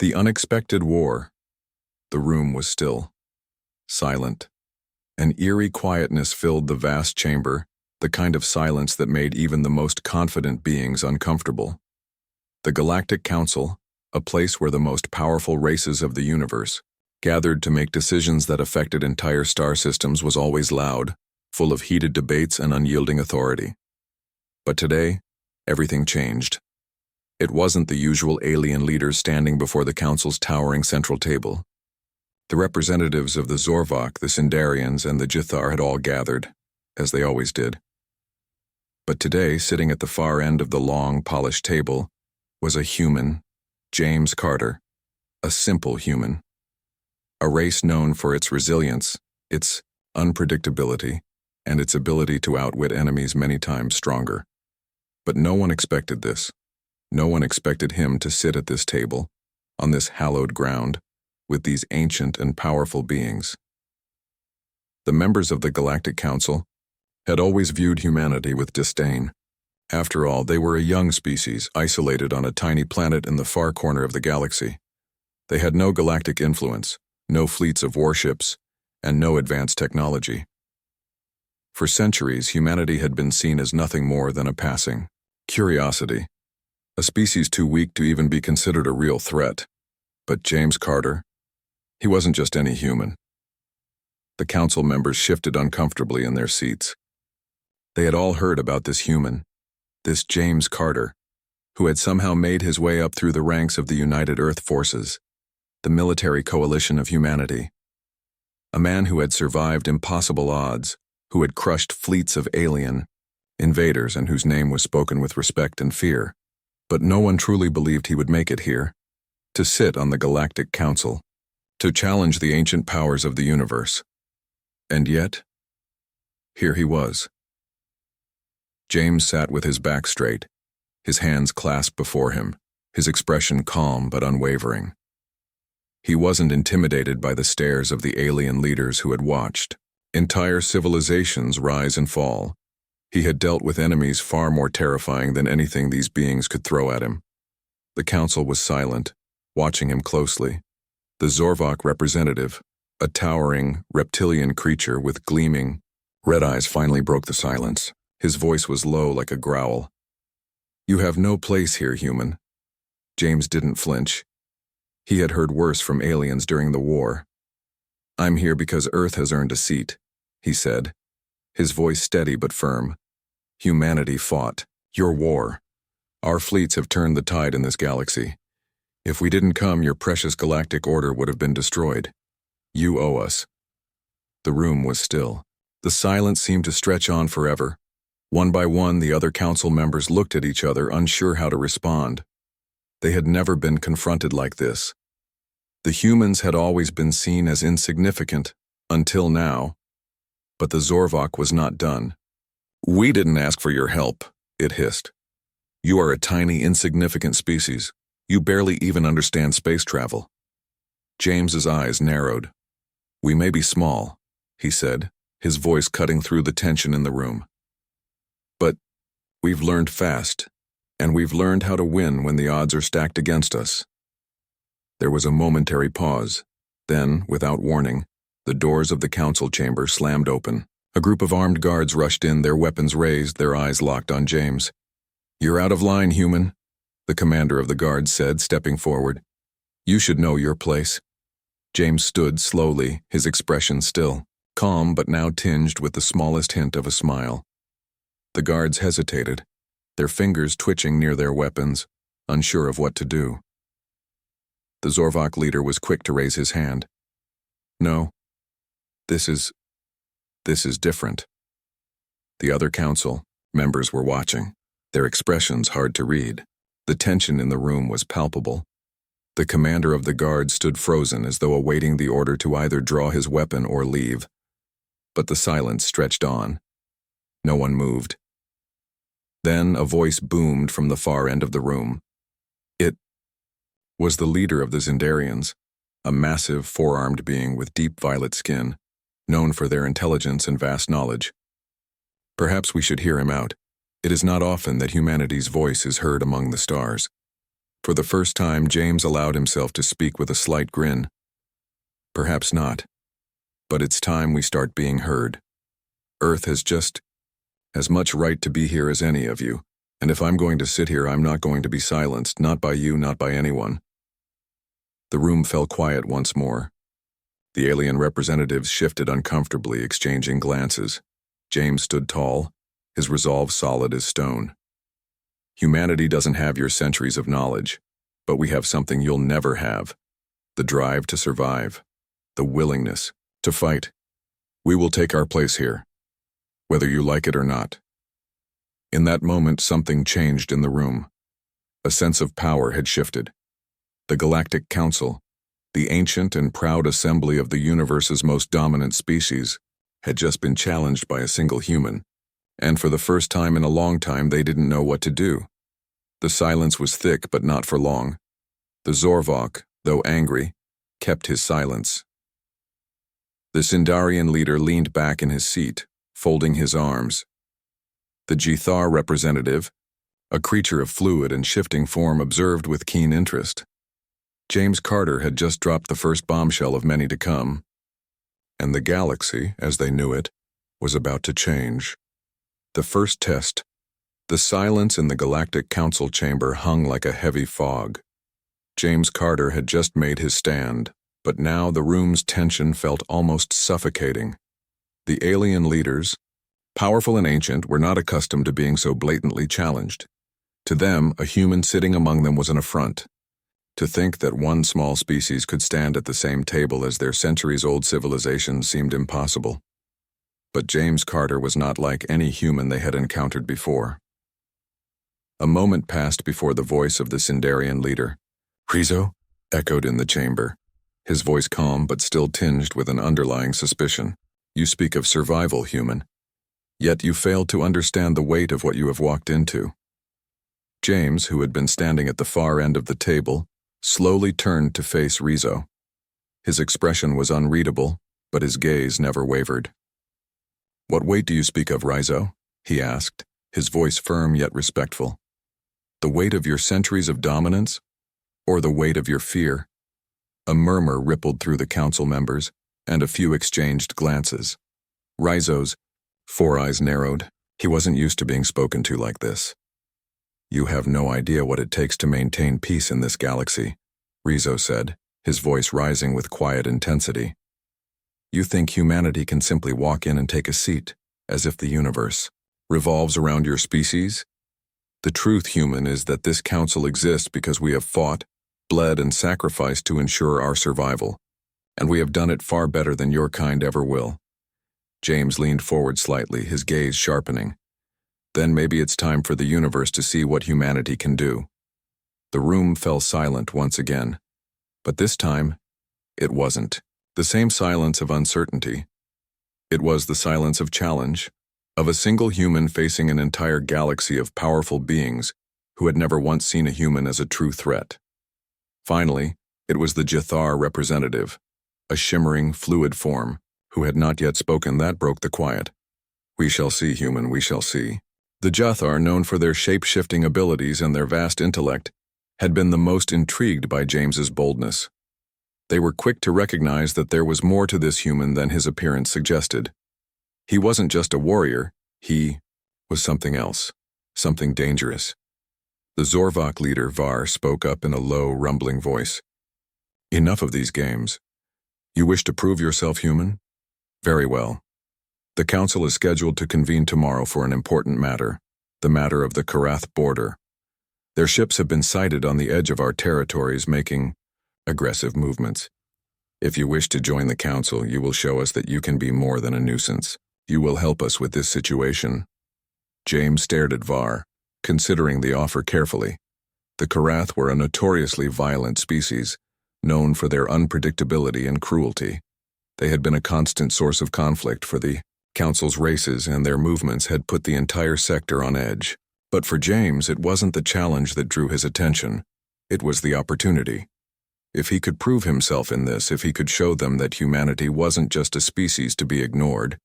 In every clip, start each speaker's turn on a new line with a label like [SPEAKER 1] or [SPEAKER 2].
[SPEAKER 1] The unexpected war. The room was still, silent. An eerie quietness filled the vast chamber, the kind of silence that made even the most confident beings uncomfortable. The Galactic Council, a place where the most powerful races of the universe gathered to make decisions that affected entire star systems, was always loud, full of heated debates and unyielding authority. But today, everything changed. It wasn't the usual alien leaders standing before the Council's towering central table. The representatives of the Zorvok, the Sindarians, and the Jithar had all gathered, as they always did. But today, sitting at the far end of the long, polished table, was a human, James Carter, a simple human. A race known for its resilience, its unpredictability, and its ability to outwit enemies many times stronger. But no one expected this. No one expected him to sit at this table, on this hallowed ground, with these ancient and powerful beings. The members of the Galactic Council had always viewed humanity with disdain. After all, they were a young species, isolated on a tiny planet in the far corner of the galaxy. They had no galactic influence, no fleets of warships, and no advanced technology. For centuries, humanity had been seen as nothing more than a passing curiosity, a species too weak to even be considered a real threat. But James Carter, he wasn't just any human. The council members shifted uncomfortably in their seats. They had all heard about this human, this James Carter, who had somehow made his way up through the ranks of the United Earth Forces, the military coalition of humanity. A man who had survived impossible odds, who had crushed fleets of alien invaders, and whose name was spoken with respect and fear. But no one truly believed he would make it here, to sit on the Galactic Council, to challenge the ancient powers of the universe. And yet, here he was. James sat with his back straight, his hands clasped before him, his expression calm but unwavering. He wasn't intimidated by the stares of the alien leaders who had watched entire civilizations rise and fall. He had dealt with enemies far more terrifying than anything these beings could throw at him. The council was silent, watching him closely. The Zorvok representative, a towering, reptilian creature with gleaming red eyes, finally broke the silence. His voice was low like a growl. "You have no place here, human." James didn't flinch. He had heard worse from aliens during the war. "I'm here because Earth has earned a seat," he said, his voice steady but firm. "Humanity fought your war. Our fleets have turned the tide in this galaxy. If we didn't come, your precious galactic order would have been destroyed. You owe us." The room was still. The silence seemed to stretch on forever. One by one, the other council members looked at each other, unsure how to respond. They had never been confronted like this. The humans had always been seen as insignificant, until now. But the Zorvok was not done. "We didn't ask for your help," it hissed. "You are a tiny, insignificant species. You barely even understand space travel." James's eyes narrowed. "We may be small," he said, his voice cutting through the tension in the room. "But we've learned fast, and we've learned how to win when the odds are stacked against us." There was a momentary pause. Then, without warning, the doors of the council chamber slammed open. A group of armed guards rushed in, their weapons raised, their eyes locked on James. "You're out of line, human," the commander of the guards said, stepping forward. "You should know your place." James stood slowly, his expression still, calm but now tinged with the smallest hint of a smile. The guards hesitated, their fingers twitching near their weapons, unsure of what to do. The Zorvok leader was quick to raise his hand. "No, this is different." The other council members were watching, their expressions hard to read. The tension in the room was palpable. The commander of the guard stood frozen as though awaiting the order to either draw his weapon or leave. But the silence stretched on. No one moved. Then a voice boomed from the far end of the room. It was the leader of the Sindarians, a massive, four-armed being with deep violet skin, known for their intelligence and vast knowledge. "Perhaps we should hear him out. It is not often that humanity's voice is heard among the stars." For the first time, James allowed himself to speak with a slight grin. Perhaps not. But it's time we start being heard. Earth has just as much right to be here as any of you, and if I'm going to sit here, I'm not going to be silenced, not by you, not by anyone. The room fell quiet once more. The alien representatives shifted uncomfortably, exchanging glances. James stood tall, his resolve solid as stone. Humanity doesn't have your centuries of knowledge, but we have something you'll never have: the drive to survive, the willingness to fight. We will take our place here, whether you like it or not. In that moment, something changed in the room. A sense of power had shifted. The Galactic Council, the ancient and proud assembly of the universe's most dominant species, had just been challenged by a single human, and for the first time in a long time they didn't know what to do. The silence was thick, but not for long. The Zorvok, though angry, kept his silence. The Sindarian leader leaned back in his seat, folding his arms. The Jethar representative, a creature of fluid and shifting form, observed with keen interest. James Carter had just dropped the first bombshell of many to come, and the galaxy, as they knew it, was about to change. The first test. The silence in the Galactic Council chamber hung like a heavy fog. James Carter had just made his stand, but now the room's tension felt almost suffocating. The alien leaders, powerful and ancient, were not accustomed to being so blatantly challenged. To them, a human sitting among them was an affront. To think that one small species could stand at the same table as their centuries-old civilization seemed impossible. But James Carter was not like any human they had encountered before. A moment passed before the voice of the Sindarian leader, "Rizzo?" echoed in the chamber, his voice calm but still tinged with an underlying suspicion. "You speak of survival, human. Yet you fail to understand the weight of what you have walked into." James, who had been standing at the far end of the table, slowly turned to face Rizzo. His expression was unreadable, but his gaze never wavered. "What weight do you speak of, Rizzo?" he asked, his voice firm yet respectful. "The weight of your centuries of dominance, or the weight of your fear?" A murmur rippled through the council members, and a few exchanged glances. Rizzo's four eyes narrowed. He wasn't used to being spoken to like this. "You have no idea what it takes to maintain peace in this galaxy," Rizzo said, his voice rising with quiet intensity. "You think humanity can simply walk in and take a seat, as if the universe revolves around your species? The truth, human, is that this council exists because we have fought, bled, and sacrificed to ensure our survival, and we have done it far better than your kind ever will." James leaned forward slightly, his gaze sharpening. "Then maybe it's time for the universe to see what humanity can do." The room fell silent once again, but this time, it wasn't the same silence of uncertainty. It was the silence of challenge, of a single human facing an entire galaxy of powerful beings who had never once seen a human as a true threat. Finally, it was the Jethar representative, a shimmering, fluid form, who had not yet spoken. That broke the quiet. "We shall see, human, we shall see." The Jethar, known for their shape-shifting abilities and their vast intellect, had been the most intrigued by James's boldness. They were quick to recognize that there was more to this human than his appearance suggested. He wasn't just a warrior, he was something else, something dangerous. The Zorvok leader, Var, spoke up in a low, rumbling voice. "Enough of these games. You wish to prove yourself human? Very well. The council is scheduled to convene tomorrow for an important matter, the matter of the Karath border. Their ships have been sighted on the edge of our territories making aggressive movements. If you wish to join the council, you will show us that you can be more than a nuisance. You will help us with this situation." James stared at Var, considering the offer carefully. The Karath were a notoriously violent species, known for their unpredictability and cruelty. They had been a constant source of conflict for the council's races, and their movements had put the entire sector on edge. But for James, it wasn't the challenge that drew his attention. It was the opportunity. If he could prove himself in this, if he could show them that humanity wasn't just a species to be ignored,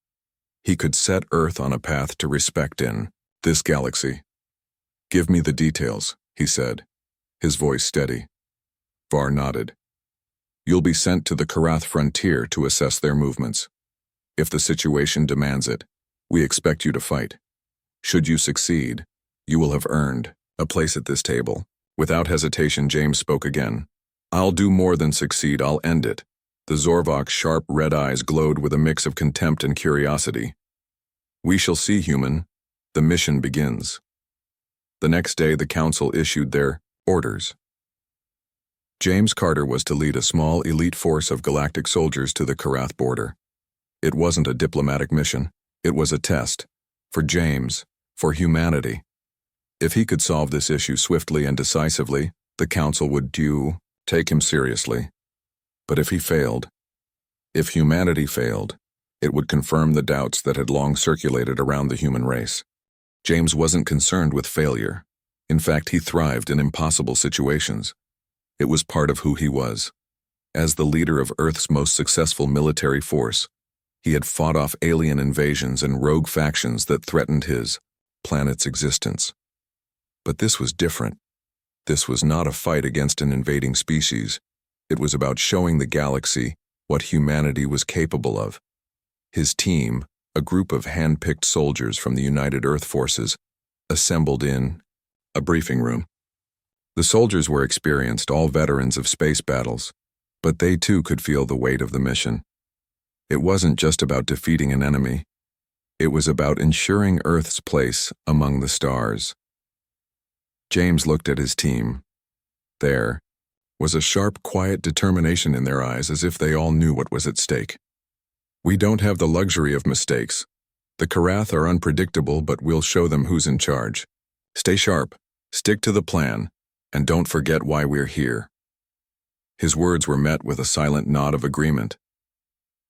[SPEAKER 1] he could set Earth on a path to respect in this galaxy. "Give me the details," he said. his voice steady. Var nodded. You'll be sent to the Karath frontier to assess their movements. If the situation demands it, we expect you to fight. Should you succeed, you will have earned a place at this table. Without hesitation, James spoke again. I'll do more than succeed, I'll end it. The Zorvok's sharp red eyes glowed with a mix of contempt and curiosity. We shall see, human. The mission begins. The next day, the council issued their orders. James Carter was to lead a small elite force of galactic soldiers to the Karath border. It wasn't a diplomatic mission. It was a test. For James, for humanity. If he could solve this issue swiftly and decisively, the council would take him seriously. But if he failed, if humanity failed, it would confirm the doubts that had long circulated around the human race. James wasn't concerned with failure. In fact, he thrived in impossible situations. It was part of who he was. As the leader of Earth's most successful military force, he had fought off alien invasions and rogue factions that threatened his planet's existence. But this was different. This was not a fight against an invading species. It was about showing the galaxy what humanity was capable of. His team, a group of hand-picked soldiers from the United Earth Forces, assembled in a briefing room. The soldiers were experienced, all veterans of space battles, but they too could feel the weight of the mission. It wasn't just about defeating an enemy. It was about ensuring Earth's place among the stars. James looked at his team. There was a sharp, quiet determination in their eyes, as if they all knew what was at stake. We don't have the luxury of mistakes. The Karath are unpredictable, but we'll show them who's in charge. Stay sharp, stick to the plan, and don't forget why we're here. His words were met with a silent nod of agreement.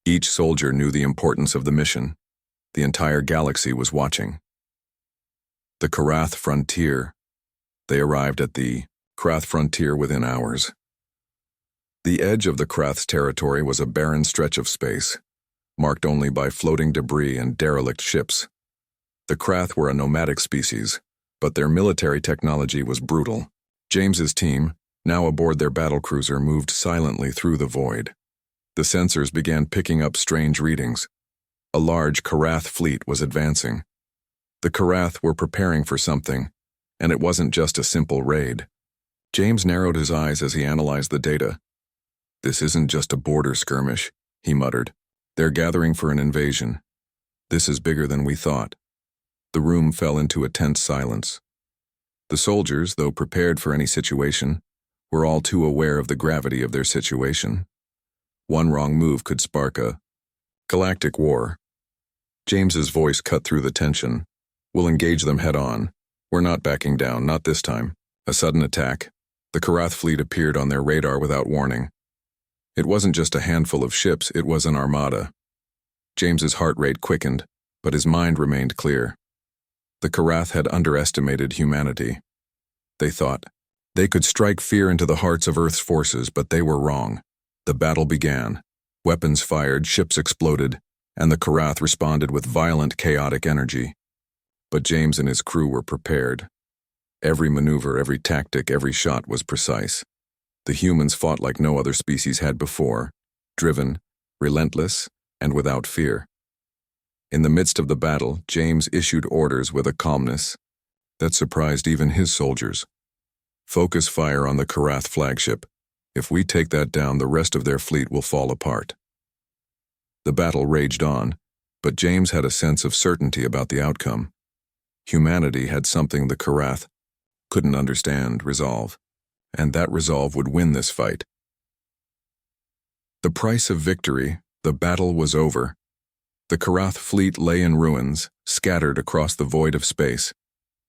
[SPEAKER 1] Each soldier knew the importance of the mission. The entire galaxy was watching. The Karath frontier. They arrived at the Karath frontier within hours. The edge of the Karath's territory was a barren stretch of space, marked only by floating debris and derelict ships. The Karath were a nomadic species, but their military technology was brutal. James's team, now aboard their battlecruiser, moved silently through the void. The sensors began picking up strange readings. A large Karath fleet was advancing. The Karath were preparing for something, and it wasn't just a simple raid. James narrowed his eyes as he analyzed the data. This isn't just a border skirmish, he muttered. They're gathering for an invasion. This is bigger than we thought. The room fell into a tense silence. The soldiers, though prepared for any situation, were all too aware of the gravity of their situation. One wrong move could spark a galactic war. James's voice cut through the tension. We'll engage them head on. We're not backing down, not this time. A sudden attack. The Karath fleet appeared on their radar without warning. It wasn't just a handful of ships, it was an armada. James's heart rate quickened, but his mind remained clear. The Karath had underestimated humanity. They thought they could strike fear into the hearts of Earth's forces, but they were wrong. The battle began. Weapons fired, ships exploded, and the Karath responded with violent, chaotic energy. But James and his crew were prepared. Every maneuver, every tactic, every shot was precise. The humans fought like no other species had before, driven, relentless, and without fear. In the midst of the battle, James issued orders with a calmness that surprised even his soldiers. Focus fire on the Karath flagship. If we take that down, the rest of their fleet will fall apart. The battle raged on, but James had a sense of certainty about the outcome. Humanity had something the Karath couldn't understand, resolve, and that resolve would win this fight. The price of victory, the battle was over. The Karath fleet lay in ruins, scattered across the void of space.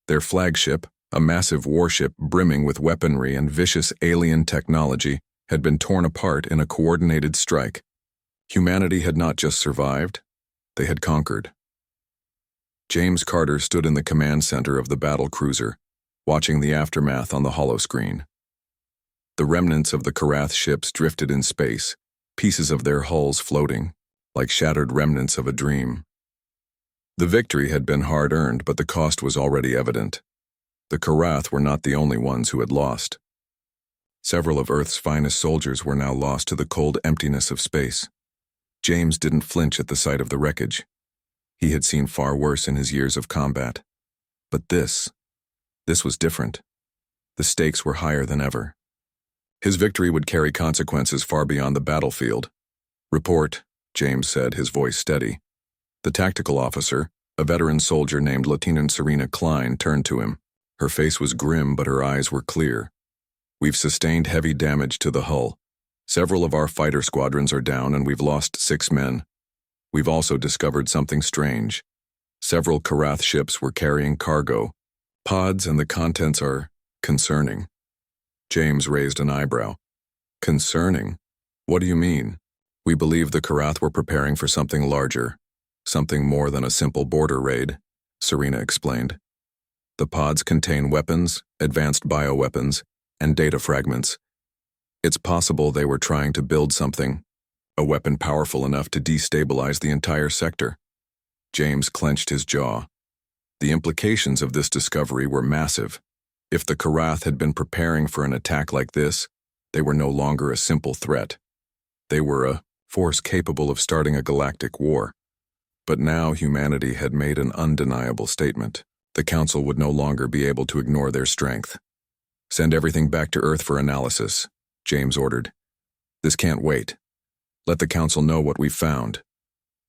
[SPEAKER 1] Their flagship, a massive warship brimming with weaponry and vicious alien technology, had been torn apart in a coordinated strike. Humanity had not just survived, they had conquered. James Carter stood in the command center of the battle cruiser, watching the aftermath on the holoscreen. The remnants of the Karath ships drifted in space, pieces of their hulls floating, like shattered remnants of a dream. The victory had been hard-earned, but the cost was already evident. The Karath were not the only ones who had lost. Several of Earth's finest soldiers were now lost to the cold emptiness of space. James didn't flinch at the sight of the wreckage. He had seen far worse in his years of combat. But this was different. The stakes were higher than ever. His victory would carry consequences far beyond the battlefield. "Report," James said, his voice steady. The tactical officer, a veteran soldier named Lieutenant Serena Klein, turned to him. Her face was grim, but her eyes were clear. "We've sustained heavy damage to the hull. Several of our fighter squadrons are down, and we've lost 6 men. We've also discovered something strange. Several Karath ships were carrying cargo. Pods, and the contents are concerning." James raised an eyebrow. "Concerning? What do you mean?" "We believe the Karath were preparing for something larger, something more than a simple border raid," Serena explained. "The pods contain weapons, advanced bioweapons, and data fragments. It's possible they were trying to build something, a weapon powerful enough to destabilize the entire sector." James clenched his jaw. The implications of this discovery were massive. If the Karath had been preparing for an attack like this, they were no longer a simple threat. They were a force capable of starting a galactic war. But now humanity had made an undeniable statement. The Council would no longer be able to ignore their strength. "Send everything back to Earth for analysis," James ordered. "This can't wait. Let the Council know what we've found."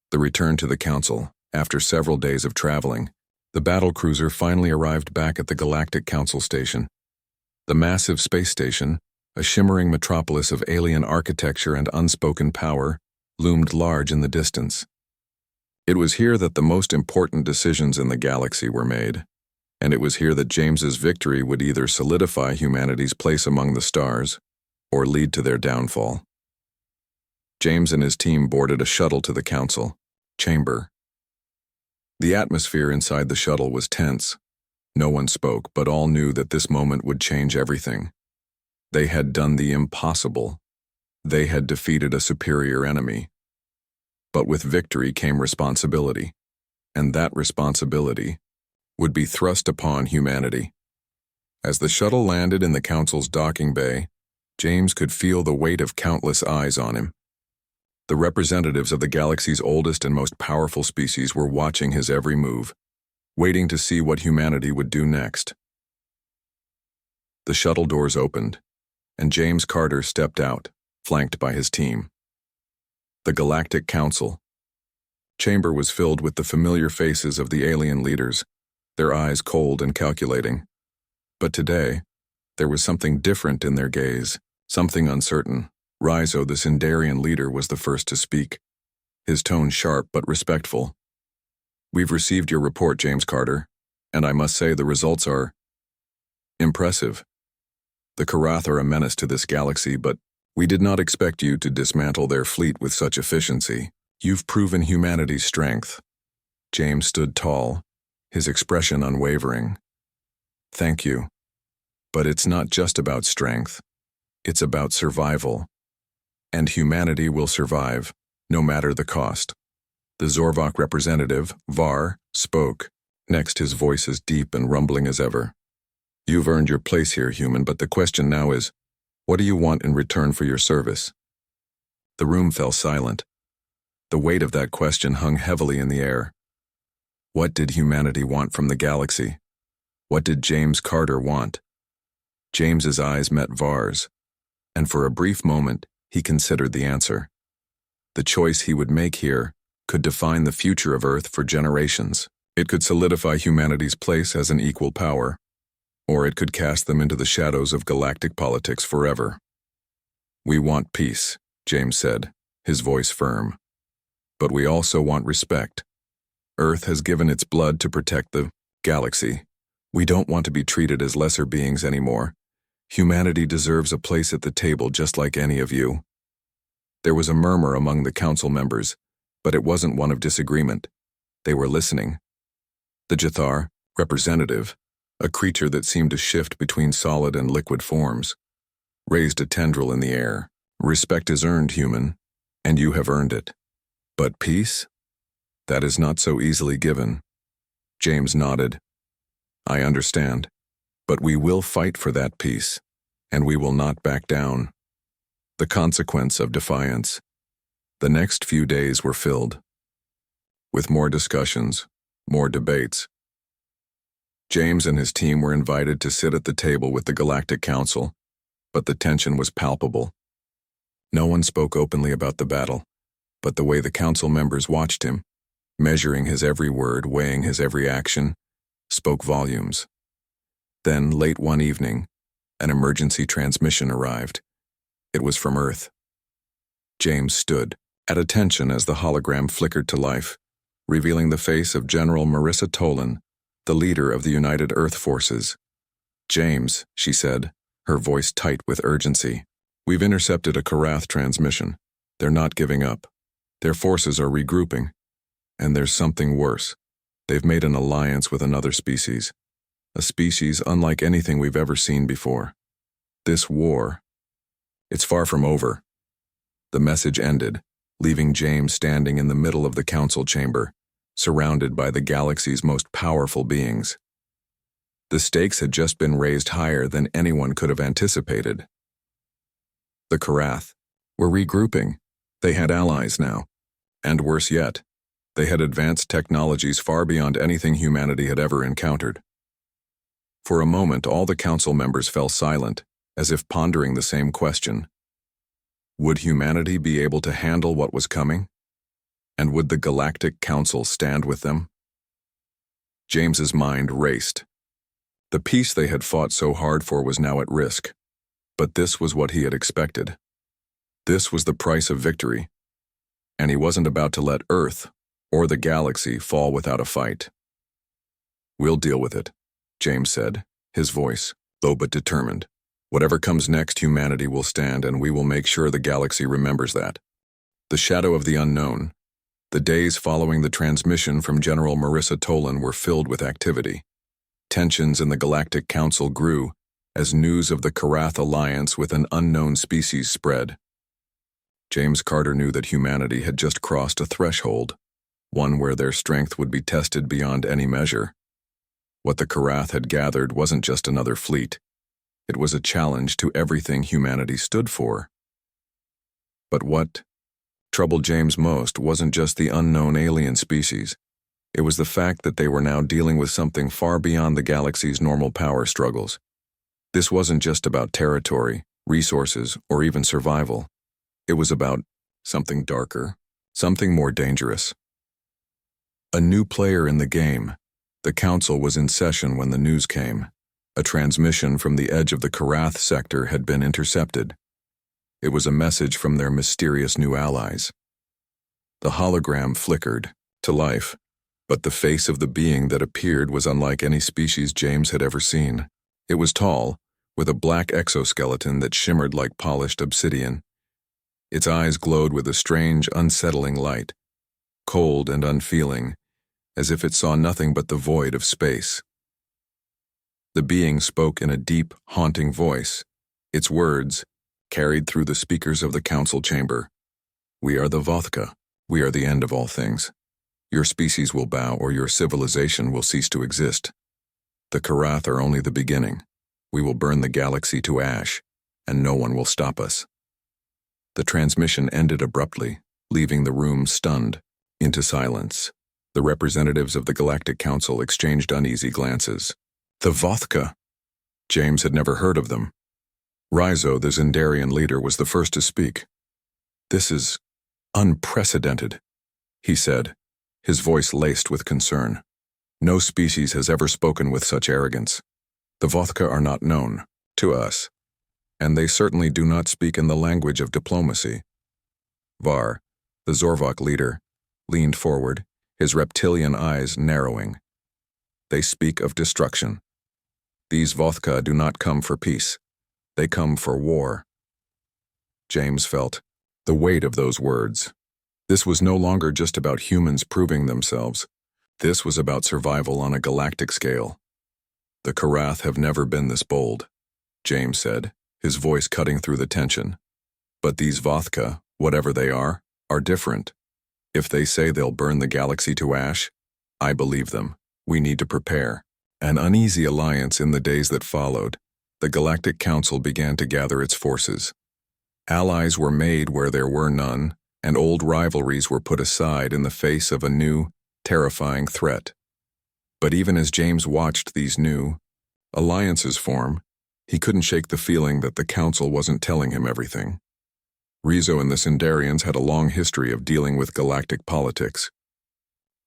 [SPEAKER 1] The return to the Council, after several days of traveling, the battlecruiser finally arrived back at the Galactic Council station. The massive space station, a shimmering metropolis of alien architecture and unspoken power, loomed large in the distance. It was here that the most important decisions in the galaxy were made, and it was here that James's victory would either solidify humanity's place among the stars or lead to their downfall. James and his team boarded a shuttle to the Council chamber. The atmosphere inside the shuttle was tense. No one spoke, but all knew that this moment would change everything. They had done the impossible. They had defeated a superior enemy. But with victory came responsibility, and that responsibility would be thrust upon humanity. As the shuttle landed in the Council's docking bay, James could feel the weight of countless eyes on him. The representatives of the galaxy's oldest and most powerful species were watching his every move, waiting to see what humanity would do next. The shuttle doors opened, and James Carter stepped out, flanked by his team. The Galactic Council. Chamber was filled with the familiar faces of the alien leaders, their eyes cold and calculating. But today, there was something different in their gaze, something uncertain. Rhizo, the Sindarian leader, was the first to speak, his tone sharp but respectful. "We've received your report, James Carter, and I must say the results are impressive. The Karath are a menace to this galaxy, but we did not expect you to dismantle their fleet with such efficiency. You've proven humanity's strength." James stood tall, his expression unwavering. "Thank you. But it's not just about strength. It's about survival. And humanity will survive, no matter the cost." The Zorvok representative, Var, spoke. Next, his voice as deep and rumbling as ever. "You've earned your place here, human, but the question now is, what do you want in return for your service?" The room fell silent. The weight of that question hung heavily in the air. What did humanity want from the galaxy? What did James Carter want? James's eyes met Var's, and for a brief moment, he considered the answer. The choice he would make here could define the future of Earth for generations. It could solidify humanity's place as an equal power, or it could cast them into the shadows of galactic politics forever. "We want peace," James said, his voice firm. "But we also want respect. Earth has given its blood to protect the galaxy. We don't want to be treated as lesser beings anymore. Humanity deserves a place at the table just like any of you." There was a murmur among the council members, but it wasn't one of disagreement. They were listening. The Jathar, representative, a creature that seemed to shift between solid and liquid forms, raised a tendril in the air. "Respect is earned, human, and you have earned it. But peace? That is not so easily given." James nodded. "I understand. But we will fight for that peace. and we will not back down. The consequence of defiance. The next few days were filled with more discussions, more debates. James and his team were invited to sit at the table with the Galactic Council, but the tension was palpable. No one spoke openly about the battle, but the way the council members watched him, measuring his every word, weighing his every action, spoke volumes. Then, late one evening, an emergency transmission arrived. It was from Earth. James stood, at attention as the hologram flickered to life, revealing the face of General Marissa Tolan, the leader of the United Earth Forces. "James," she said, her voice tight with urgency, "we've intercepted a Karath transmission. They're not giving up. Their forces are regrouping. And there's something worse. They've made an alliance with another species. A species unlike anything we've ever seen before. This war, it's far from over." The message ended, leaving James standing in the middle of the council chamber, surrounded by the galaxy's most powerful beings. The stakes had just been raised higher than anyone could have anticipated. The Karath were regrouping. They had allies now. And worse yet, they had advanced technologies far beyond anything humanity had ever encountered. For a moment, all the council members fell silent, as if pondering the same question. Would humanity be able to handle what was coming? And would the Galactic Council stand with them? James's mind raced. The peace they had fought so hard for was now at risk. But this was what he had expected. This was the price of victory. And he wasn't about to let Earth or the galaxy fall without a fight. "We'll deal with it," James said, his voice low but determined. "Whatever comes next, humanity will stand, and we will make sure the galaxy remembers that." The shadow of the unknown. The days following the transmission from General Marissa Tolan were filled with activity. Tensions in the Galactic Council grew as news of the Karath alliance with an unknown species spread. James Carter knew that humanity had just crossed a threshold, one where their strength would be tested beyond any measure. What the Karath had gathered wasn't just another fleet. It was a challenge to everything humanity stood for. But what troubled James most wasn't just the unknown alien species. It was the fact that they were now dealing with something far beyond the galaxy's normal power struggles. This wasn't just about territory, resources, or even survival. It was about something darker, something more dangerous. A new player in the game. The council was in session when the news came. A transmission from the edge of the Karath sector had been intercepted. It was a message from their mysterious new allies. The hologram flickered to life, but the face of the being that appeared was unlike any species James had ever seen. It was tall, with a black exoskeleton that shimmered like polished obsidian. Its eyes glowed with a strange, unsettling light, cold and unfeeling, as if it saw nothing but the void of space. The being spoke in a deep, haunting voice. Its words carried through the speakers of the council chamber. "We are the Vothka. We are the end of all things. Your species will bow, or your civilization will cease to exist. The Karath are only the beginning. We will burn the galaxy to ash, and no one will stop us." The transmission ended abruptly, leaving the room stunned into silence. The representatives of the Galactic Council exchanged uneasy glances. The Vothka! James had never heard of them. Raizo, the Zendarian leader, was the first to speak. "This is unprecedented," he said, his voice laced with concern. "No species has ever spoken with such arrogance. The Vothka are not known to us, and they certainly do not speak in the language of diplomacy." Var, the Zorvok leader, leaned forward, his reptilian eyes narrowing. "They speak of destruction. These Vothka do not come for peace. They come for war." James felt the weight of those words. This was no longer just about humans proving themselves. This was about survival on a galactic scale. "The Karath have never been this bold," James said, his voice cutting through the tension. "But these Vothka, whatever they are different. If they say they'll burn the galaxy to ash, I believe them. We need to prepare." An uneasy alliance in the days that followed. the Galactic Council began to gather its forces. Allies were made where there were none, and old rivalries were put aside in the face of a new, terrifying threat. But even as James watched these new alliances form, he couldn't shake the feeling that the Council wasn't telling him everything. Rizzo and the Sindarians had a long history of dealing with galactic politics.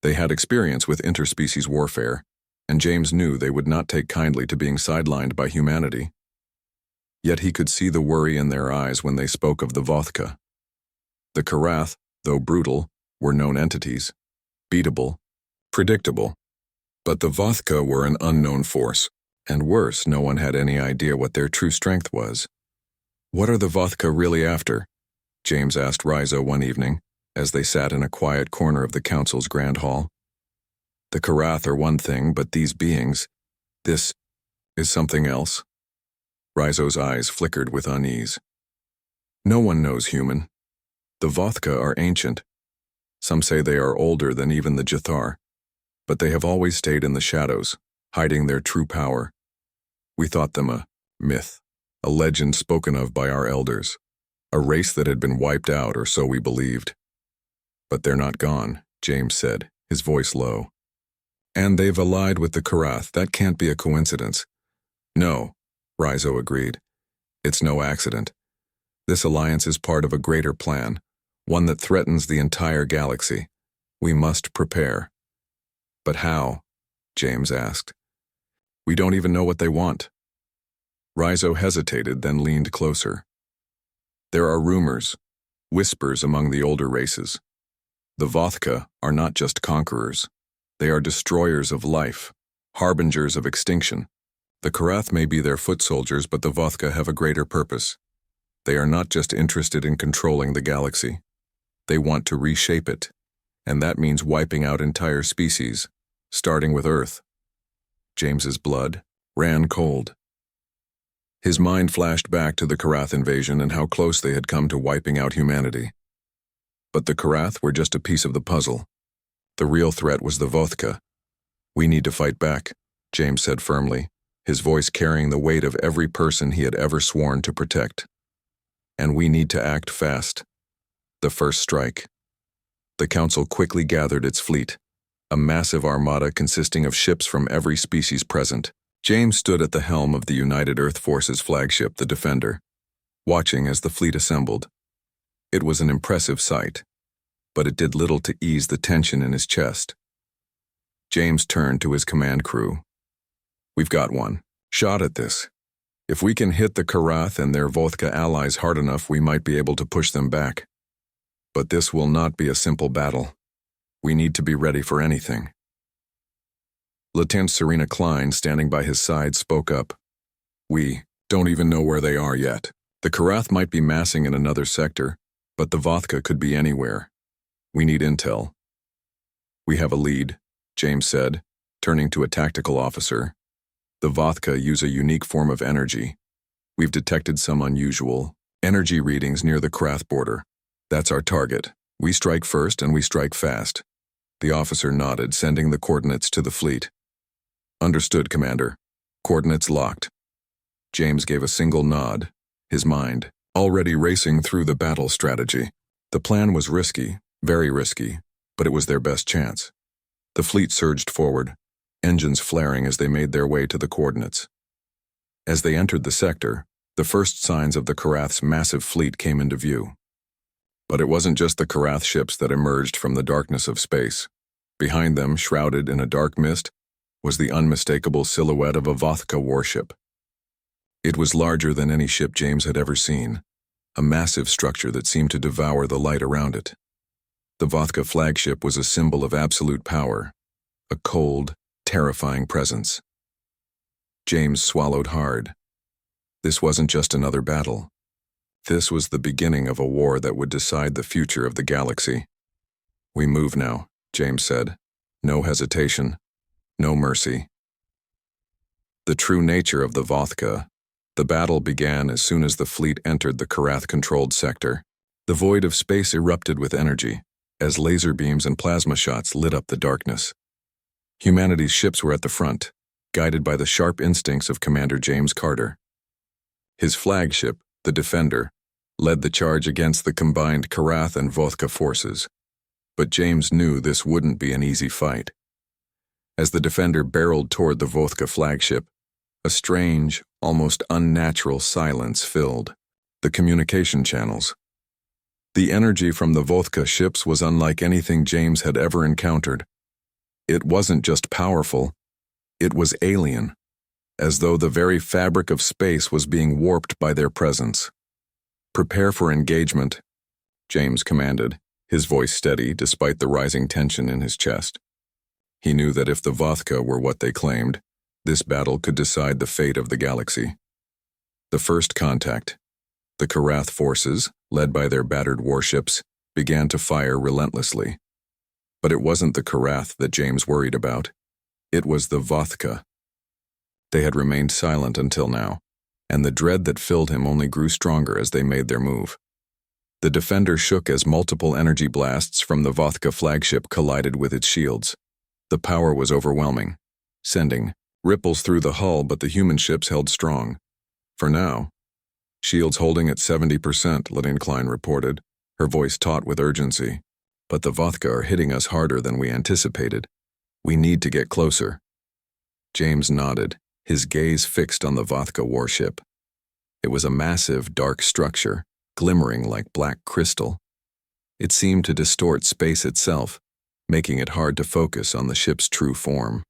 [SPEAKER 1] They had experience with interspecies warfare, and James knew they would not take kindly to being sidelined by humanity. Yet he could see the worry in their eyes when they spoke of the Vothka. The Karath, though brutal, were known entities, beatable, predictable. But the Vothka were an unknown force, and worse, no one had any idea what their true strength was. "What are the Vothka really after?" James asked Rizzo one evening, as they sat in a quiet corner of the Council's grand hall. "The Karath are one thing, but these beings, this is something else." Rizzo's eyes flickered with unease. "No one knows, human. The Vothka are ancient. Some say they are older than even the Jathar, but they have always stayed in the shadows, hiding their true power. We thought them a myth, a legend spoken of by our elders, a race that had been wiped out, or so we believed. But they're not gone," James said, his voice low. "And they've allied with the Karath. That can't be a coincidence." "No," Rizzo agreed. "It's no accident. This alliance is part of a greater plan, one that threatens the entire galaxy. We must prepare." "But how?" James asked. "We don't even know what they want." Rizzo hesitated, then leaned closer. "There are rumors, whispers among the older races. The Vothka are not just conquerors. They are destroyers of life, harbingers of extinction. The Karath may be their foot soldiers, but the Vothka have a greater purpose. They are not just interested in controlling the galaxy. They want to reshape it, and that means wiping out entire species, starting with Earth." James's blood ran cold. His mind flashed back to the Karath invasion and how close they had come to wiping out humanity. But the Karath were just a piece of the puzzle. The real threat was the Vothka. "We need to fight back," James said firmly, his voice carrying the weight of every person he had ever sworn to protect. "And we need to act fast." The first strike. The Council quickly gathered its fleet, a massive armada consisting of ships from every species present. James stood at the helm of the United Earth Forces flagship, the Defender, watching as the fleet assembled. It was an impressive sight, but it did little to ease the tension in his chest. James turned to his command crew. "We've got one shot at this. If we can hit the Karath and their Vothka allies hard enough, we might be able to push them back. But this will not be a simple battle. We need to be ready for anything." Lieutenant Serena Klein, standing by his side, spoke up. "We don't even know where they are yet. The Karath might be massing in another sector, but the Vothka could be anywhere. We need intel." "We have a lead," James said, turning to a tactical officer. "The Vothka use a unique form of energy. We've detected some unusual energy readings near the Karath border. That's our target. We strike first and we strike fast." The officer nodded, sending the coordinates to the fleet. "Understood, Commander. Coordinates locked." James gave a single nod, his mind already racing through the battle strategy. The plan was risky, very risky, but it was their best chance. The fleet surged forward, engines flaring as they made their way to the coordinates. As they entered the sector, the first signs of the Karath's massive fleet came into view. But it wasn't just the Karath ships that emerged from the darkness of space. Behind them, shrouded in a dark mist, was the unmistakable silhouette of a Vothka warship. It was larger than any ship James had ever seen, a massive structure that seemed to devour the light around it. The Vothka flagship was a symbol of absolute power, a cold, terrifying presence. James swallowed hard. This wasn't just another battle. This was the beginning of a war that would decide the future of the galaxy. "We move now," James said. "No hesitation. No mercy." The true nature of the Vothka. The battle began as soon as the fleet entered the Karath-controlled sector. The void of space erupted with energy, as laser beams and plasma shots lit up the darkness. Humanity's ships were at the front, guided by the sharp instincts of Commander James Carter. His flagship, the Defender, led the charge against the combined Karath and Vothka forces. But James knew this wouldn't be an easy fight. As the Defender barreled toward the Vothka flagship, a strange, almost unnatural silence filled the communication channels. The energy from the Vothka ships was unlike anything James had ever encountered. It wasn't just powerful, it was alien, as though the very fabric of space was being warped by their presence. "Prepare for engagement," James commanded, his voice steady despite the rising tension in his chest. He knew that if the Vothka were what they claimed, this battle could decide the fate of the galaxy. The first contact. The Karath forces, led by their battered warships, began to fire relentlessly. But it wasn't the Karath that James worried about. It was the Vothka. They had remained silent until now, and the dread that filled him only grew stronger as they made their move. The Defender shook as multiple energy blasts from the Vothka flagship collided with its shields. The power was overwhelming, sending ripples through the hull, but the human ships held strong. For now. Shields holding at 70%, Lynn Klein reported, her voice taut with urgency. But the Vothka are hitting us harder than we anticipated. We need to get closer. James nodded, his gaze fixed on the Vothka warship. It was a massive, dark structure, glimmering like black crystal. It seemed to distort space itself, making it hard to focus on the ship's true form.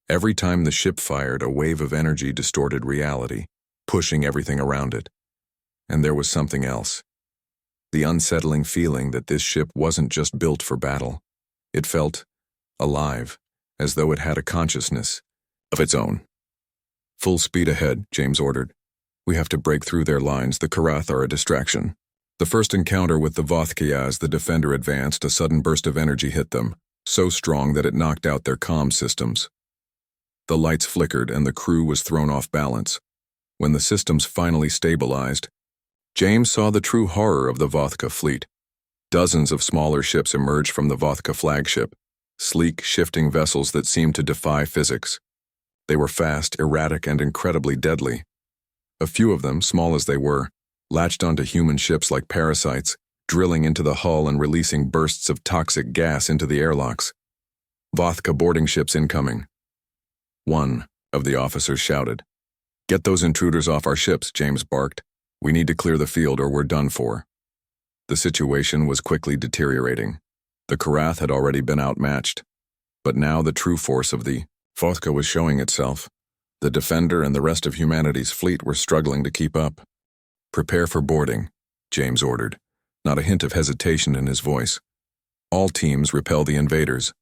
[SPEAKER 1] Every time the ship fired, a wave of energy distorted reality, pushing everything around it. And there was something else. The unsettling feeling that this ship wasn't just built for battle. It felt alive, as though it had a consciousness of its own. "Full speed ahead," James ordered. "We have to break through their lines. The Karath are a distraction." The first encounter with the Vothka as the Defender advanced, a sudden burst of energy hit them, so strong that it knocked out their comm systems. The lights flickered and the crew was thrown off balance. When the systems finally stabilized, James saw the true horror of the Vothka fleet. Dozens of smaller ships emerged from the Vothka flagship, sleek, shifting vessels that seemed to defy physics. They were fast, erratic, and incredibly deadly. A few of them, small as they were, latched onto human ships like parasites, drilling into the hull and releasing bursts of toxic gas into the airlocks. "Vothka boarding ships incoming." One of the officers shouted. "Get those intruders off our ships," James barked. "We need to clear the field or we're done for." The situation was quickly deteriorating. The Karath had already been outmatched, but now the true force of the Vothka was showing itself. The Defender and the rest of humanity's fleet were struggling to keep up. "Prepare for boarding," James ordered, not a hint of hesitation in his voice. "All teams repel the invaders."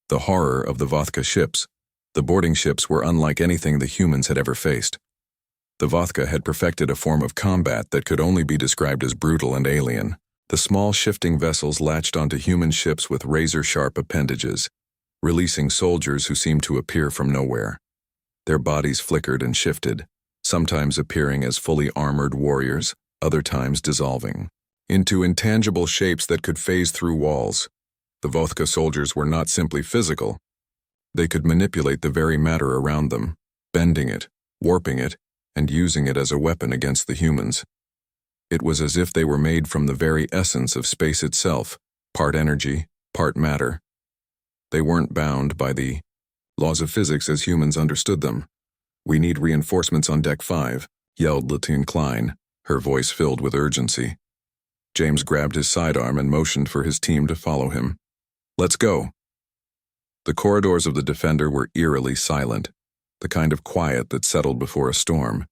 [SPEAKER 1] The horror of the Vothka ships. The boarding ships were unlike anything the humans had ever faced. The Vothka had perfected a form of combat that could only be described as brutal and alien. The small shifting vessels latched onto human ships with razor-sharp appendages, releasing soldiers who seemed to appear from nowhere. Their bodies flickered and shifted, sometimes appearing as fully armored warriors, other times dissolving into intangible shapes that could phase through walls. The Vothka soldiers were not simply physical. They could manipulate the very matter around them, bending it, warping it, and using it as a weapon against the humans. It was as if they were made from the very essence of space itself, part energy, part matter. They weren't bound by the laws of physics as humans understood them. "We need reinforcements on Deck 5, yelled Lynn Klein, her voice filled with urgency. James grabbed his sidearm and motioned for his team to follow him. "Let's go." The corridors of the Defender were eerily silent, the kind of quiet that settled before a storm.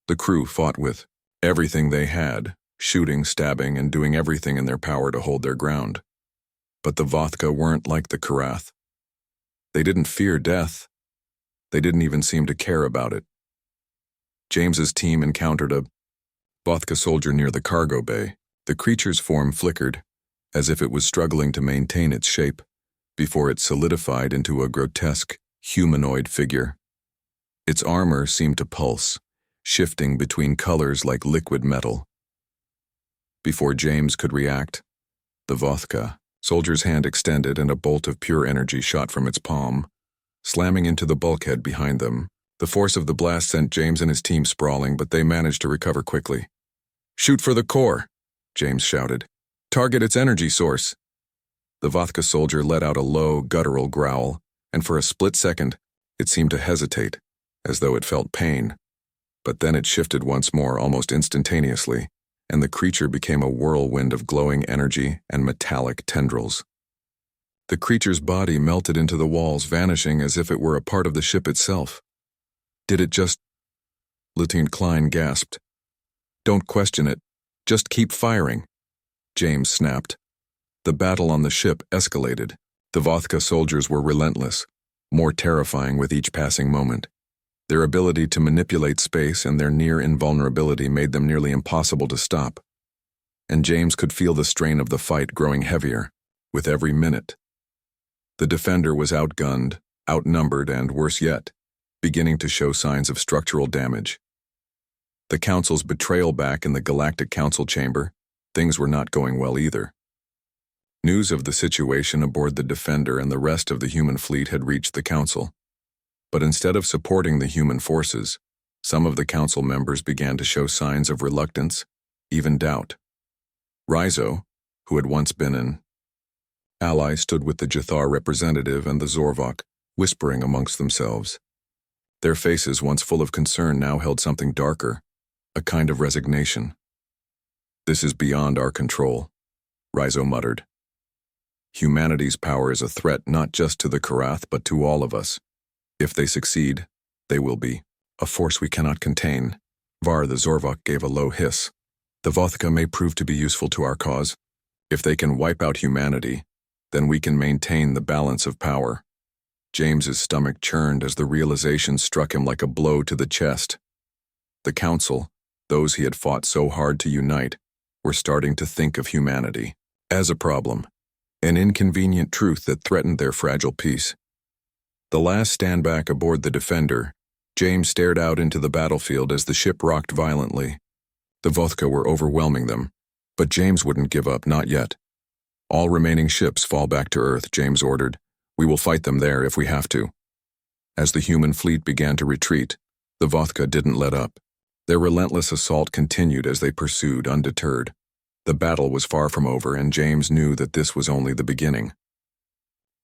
[SPEAKER 1] The crew fought with everything they had, shooting, stabbing, and doing everything in their power to hold their ground. But the Vothka weren't like the Karath. They didn't fear death. They didn't even seem to care about it. James's team encountered a Vothka soldier near the cargo bay. The creature's form flickered, as if it was struggling to maintain its shape, before it solidified into a grotesque, humanoid figure. Its armor seemed to pulse, shifting between colors like liquid metal. Before James could react, the Vothka soldier's hand extended and a bolt of pure energy shot from its palm. Slamming into the bulkhead behind them, The force of the blast sent James and his team sprawling, but they managed to recover quickly. "Shoot for the core," James shouted. "Target its energy source." The Vothka soldier let out a low, guttural growl, and for a split second, it seemed to hesitate, as though it felt pain. But then it shifted once more, almost instantaneously, and the creature became a whirlwind of glowing energy and metallic tendrils. The creature's body melted into the walls, vanishing as if it were a part of the ship itself. "Did it just—" Lieutenant Klein gasped. "Don't question it. Just keep firing," James snapped. The battle on the ship escalated. The Vothka soldiers were relentless, more terrifying with each passing moment. Their ability to manipulate space and their near invulnerability made them nearly impossible to stop. And James could feel the strain of the fight growing heavier, with every minute. The defender was outgunned, outnumbered, and worse yet, beginning to show signs of structural damage. The Council's betrayal back in the Galactic Council chamber, things were not going well either. News of the situation aboard the Defender and the rest of the human fleet had reached the Council. But instead of supporting the human forces, some of the Council members began to show signs of reluctance, even doubt. Raizo, who had once been an ally, stood with the Jathar representative and the Zorvok, whispering amongst themselves. Their faces, once full of concern, now held something darker, a kind of resignation. "This is beyond our control," Raizo muttered. "Humanity's power is a threat not just to the Karath, but to all of us. If they succeed, they will be a force we cannot contain." Var the Zorvok gave a low hiss. "The Vothka may prove to be useful to our cause. If they can wipe out humanity, then we can maintain the balance of power." James's stomach churned as the realization struck him like a blow to the chest. The Council, those he had fought so hard to unite, were starting to think of humanity as a problem, an inconvenient truth that threatened their fragile peace. The last stand back aboard the Defender, James stared out into the battlefield as the ship rocked violently. The Vothka were overwhelming them, but James wouldn't give up, not yet. "All remaining ships fall back to Earth," James ordered. "We will fight them there if we have to." As the human fleet began to retreat, the Vothka didn't let up. Their relentless assault continued as they pursued, undeterred. The battle was far from over, and James knew that this was only the beginning.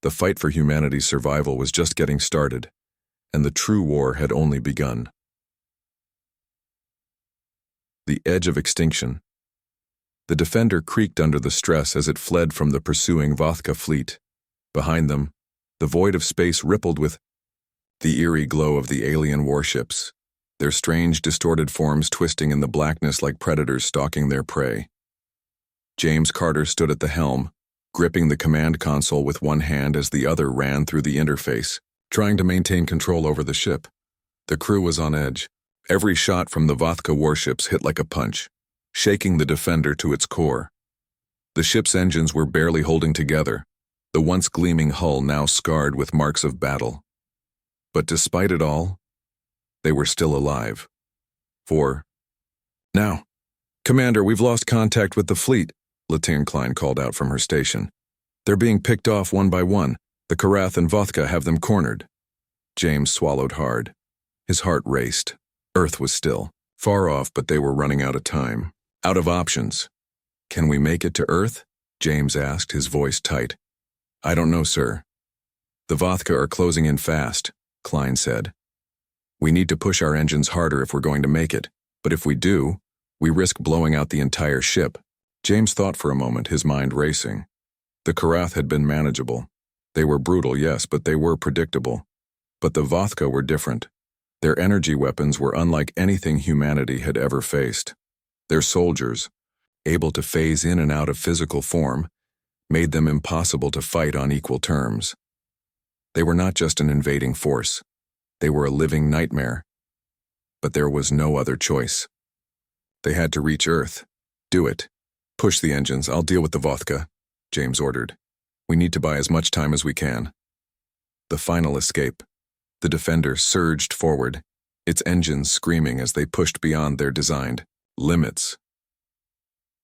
[SPEAKER 1] The fight for humanity's survival was just getting started, and the true war had only begun. The edge of extinction. The Defender creaked under the stress as it fled from the pursuing Vothka fleet. Behind them, the void of space rippled with the eerie glow of the alien warships, their strange, distorted forms twisting in the blackness like predators stalking their prey. James Carter stood at the helm, gripping the command console with one hand as the other ran through the interface, trying to maintain control over the ship. The crew was on edge. Every shot from the Vothka warships hit like a punch, shaking the Defender to its core. The ship's engines were barely holding together, the once gleaming hull now scarred with marks of battle. But despite it all, they were still alive. "Now, Commander, we've lost contact with the fleet," Lieutenant Klein called out from her station. "They're being picked off one by one. The Karath and Vothka have them cornered." James swallowed hard. His heart raced. Earth was still. Far off, but they were running out of time. Out of options. "Can we make it to Earth?" James asked, his voice tight. "I don't know, sir." "The Vothka are closing in fast," Klein said. "We need to push our engines harder if we're going to make it, but if we do, we risk blowing out the entire ship." James thought for a moment, his mind racing. The Karath had been manageable. They were brutal, yes, but they were predictable. But the Vothka were different. Their energy weapons were unlike anything humanity had ever faced. Their soldiers, able to phase in and out of physical form, made them impossible to fight on equal terms. They were not just an invading force. They were a living nightmare. But there was no other choice. They had to reach Earth. "Do it. Push the engines. I'll deal with the Vothka," James ordered. "We need to buy as much time as we can." The final escape. The Defender surged forward, its engines screaming as they pushed beyond their designed limits.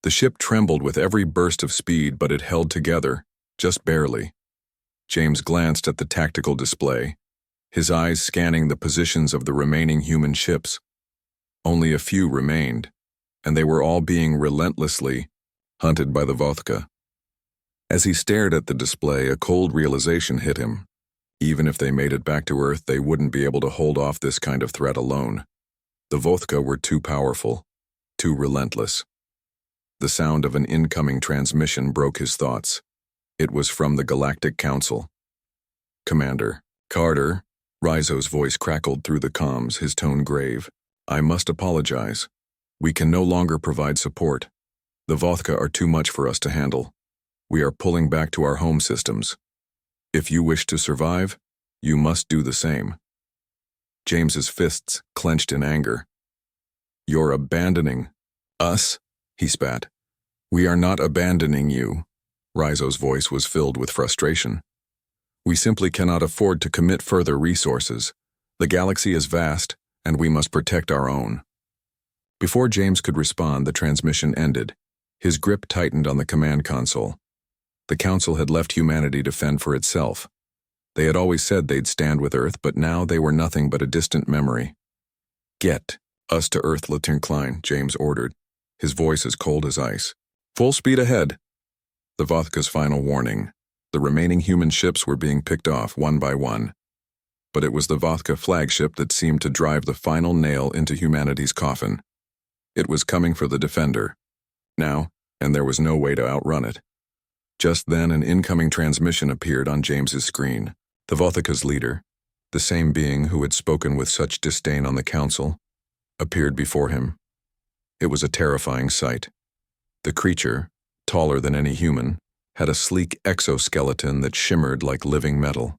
[SPEAKER 1] The ship trembled with every burst of speed, but it held together, just barely. James glanced at the tactical display. his eyes scanning the positions of the remaining human ships. Only a few remained, and they were all being relentlessly hunted by the Vothka. As he stared at the display, a cold realization hit him. Even if they made it back to Earth, they wouldn't be able to hold off this kind of threat alone. The Vothka were too powerful, too relentless. The sound of an incoming transmission broke his thoughts. It was from the Galactic Council. "Commander Carter," Rizzo's voice crackled through the comms, his tone grave. "I must apologize. We can no longer provide support. The Vothka are too much for us to handle. We are pulling back to our home systems. If you wish to survive, you must do the same." James's fists clenched in anger. "You're abandoning us?" he spat. "We are not abandoning you." Rizzo's voice was filled with frustration. "We simply cannot afford to commit further resources. The galaxy is vast, and we must protect our own." Before James could respond, the transmission ended. His grip tightened on the command console. The Council had left humanity to fend for itself. They had always said they'd stand with Earth, but now they were nothing but a distant memory. "Get us to Earth, Lieutenant Klein," James ordered, his voice as cold as ice. "Full speed ahead." The Vothka's final warning. The remaining human ships were being picked off one by one. But it was the Vothka flagship that seemed to drive the final nail into humanity's coffin. It was coming for the Defender. Now, and there was no way to outrun it. Just then, an incoming transmission appeared on James's screen. The Vothka's leader, the same being who had spoken with such disdain on the Council, appeared before him. It was a terrifying sight. The creature, taller than any human, had a sleek exoskeleton that shimmered like living metal.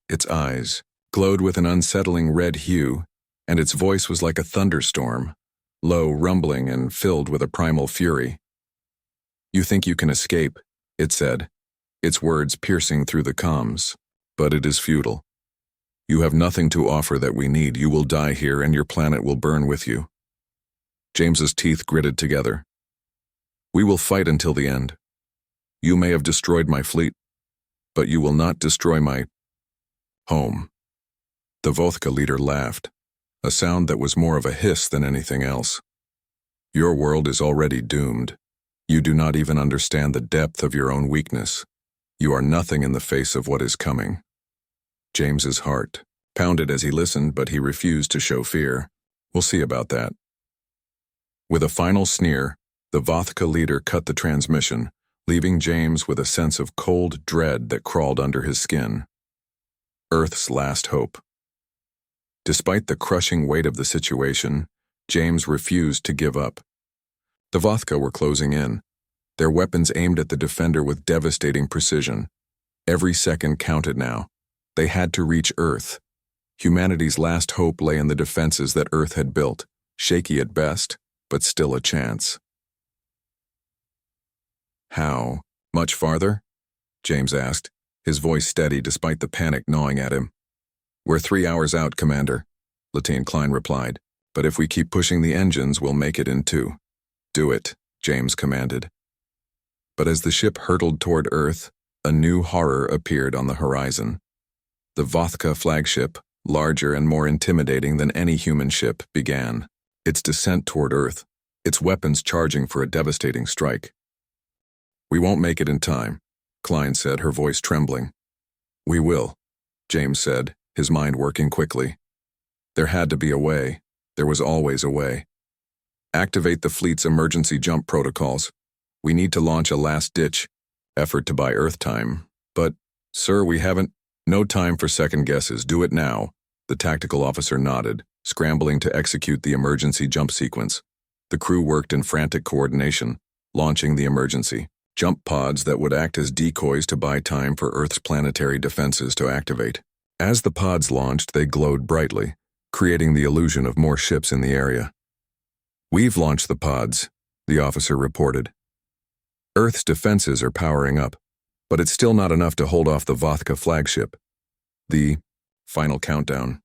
[SPEAKER 1] Its eyes glowed with an unsettling red hue, and its voice was like a thunderstorm, low, rumbling, and filled with a primal fury. "You think you can escape," it said, its words piercing through the comms, "but it is futile. You have nothing to offer that we need. You will die here, and your planet will burn with you." James's teeth gritted together. "We will fight until the end. You may have destroyed my fleet, but you will not destroy my home." The Vothka leader laughed, a sound that was more of a hiss than anything else. "Your world is already doomed. You do not even understand the depth of your own weakness. You are nothing in the face of what is coming." James's heart pounded as he listened, but he refused to show fear. "We'll see about that." With a final sneer, the Vothka leader cut the transmission, leaving James with a sense of cold dread that crawled under his skin. Earth's last hope. Despite the crushing weight of the situation, James refused to give up. The Vothka were closing in, their weapons aimed at the Defender with devastating precision. Every second counted now. They had to reach Earth. Humanity's last hope lay in the defenses that Earth had built, shaky at best, but still a chance. "How much farther?" James asked, his voice steady despite the panic gnawing at him. "We're 3 hours out, Commander," Lieutenant Klein replied, "but if we keep pushing the engines, we'll make it in 2. "Do it," James commanded. But as the ship hurtled toward Earth, a new horror appeared on the horizon. The Vothka flagship, larger and more intimidating than any human ship, began its descent toward Earth, its weapons charging for a devastating strike. "We won't make it in time," Klein said, her voice trembling. "We will," James said, his mind working quickly. There had to be a way. There was always a way. "Activate the fleet's emergency jump protocols. We need to launch a last-ditch effort to buy Earth time. But, sir, we haven't—" "No time for second guesses. Do it now," the tactical officer nodded, scrambling to execute the emergency jump sequence. The crew worked in frantic coordination, launching the emergency jump pods that would act as decoys to buy time for Earth's planetary defenses to activate. As the pods launched, they glowed brightly, creating the illusion of more ships in the area. "We've launched the pods," the officer reported. "Earth's defenses are powering up, but it's still not enough to hold off the Vothka flagship." The final countdown.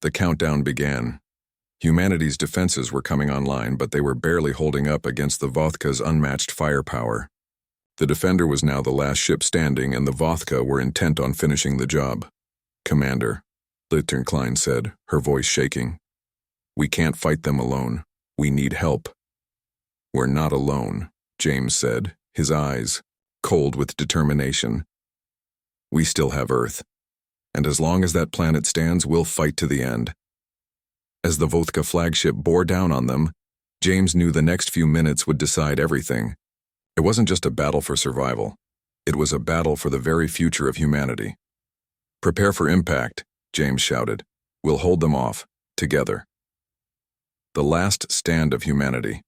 [SPEAKER 1] The countdown began. Humanity's defenses were coming online, but they were barely holding up against the Vothka's unmatched firepower. The Defender was now the last ship standing, and the Vothka were intent on finishing the job. "Commander," Lieutenant Klein said, her voice shaking. "We can't fight them alone. We need help." "We're not alone," James said, his eyes cold with determination. "We still have Earth. And as long as that planet stands, we'll fight to the end." As the Vothka flagship bore down on them, James knew the next few minutes would decide everything. It wasn't just a battle for survival. It was a battle for the very future of humanity. "Prepare for impact," James shouted. "We'll hold them off, together." The last stand of humanity.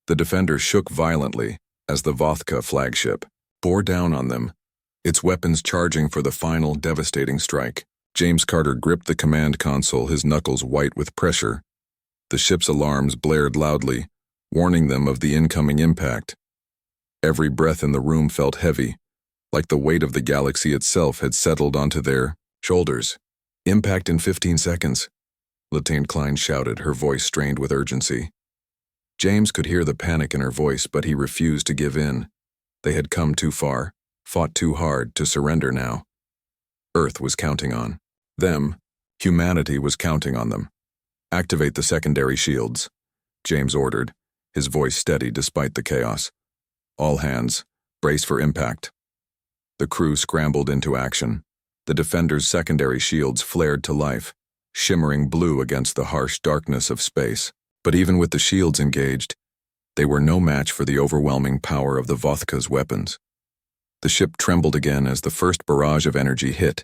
[SPEAKER 1] The Defender shook violently as the Vothka flagship bore down on them, its weapons charging for the final devastating strike. James Carter gripped the command console, his knuckles white with pressure. The ship's alarms blared loudly, warning them of the incoming impact. Every breath in the room felt heavy, like the weight of the galaxy itself had settled onto their shoulders. "Impact in 15 seconds, Lieutenant Klein shouted, her voice strained with urgency. James could hear the panic in her voice, but he refused to give in. They had come too far, fought too hard to surrender now. Earth was counting on them. Humanity was counting on them. "Activate the secondary shields," James ordered, his voice steady despite the chaos. "All hands, brace for impact." The crew scrambled into action. The Defender's secondary shields flared to life, shimmering blue against the harsh darkness of space. But even with the shields engaged, they were no match for the overwhelming power of the Vothka's weapons. The ship trembled again as the first barrage of energy hit,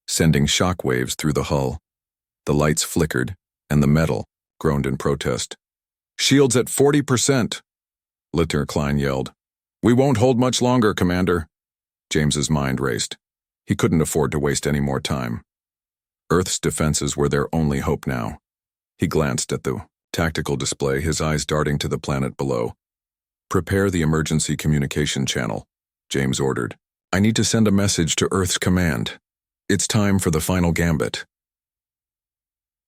[SPEAKER 1] sending shock waves through the hull. The lights flickered, and the metal groaned in protest. "Shields at 40%, Lieutenant Klein yelled. "We won't hold much longer, Commander." James's mind raced. He couldn't afford to waste any more time. Earth's defenses were their only hope now. He glanced at the tactical display, his eyes darting to the planet below. "Prepare the emergency communication channel," James ordered. "I need to send a message to Earth's command. It's time for the final gambit."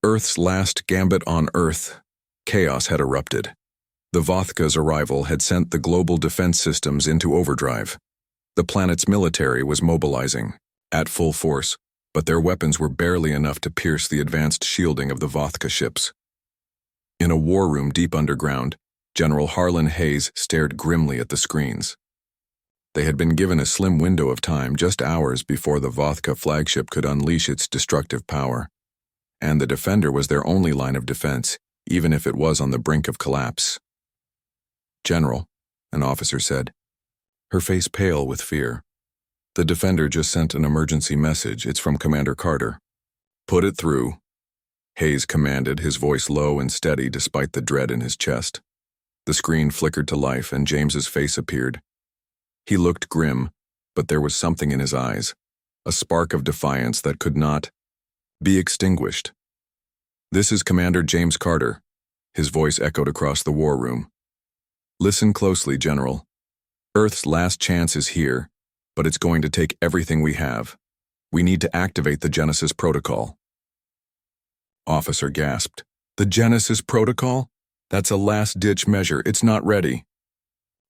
[SPEAKER 1] Earth's last gambit on Earth. Chaos had erupted. The Vothka's arrival had sent the global defense systems into overdrive. The planet's military was mobilizing, at full force, but their weapons were barely enough to pierce the advanced shielding of the Vothka ships. In a war room deep underground, General Harlan Hayes stared grimly at the screens. They had been given a slim window of time, just hours before the Vothka flagship could unleash its destructive power. And the Defender was their only line of defense, even if it was on the brink of collapse. "General," an officer said, her face pale with fear. "The Defender just sent an emergency message. It's from Commander Carter." "Put it through," Hayes commanded, his voice low and steady despite the dread in his chest. The screen flickered to life and James's face appeared. He looked grim, but there was something in his eyes, a spark of defiance that could not be extinguished. "This is Commander James Carter," his voice echoed across the war room. "Listen closely, General. Earth's last chance is here, but it's going to take everything we have. We need to activate the Genesis Protocol." Officer gasped. "The Genesis Protocol? That's a last-ditch measure. It's not ready."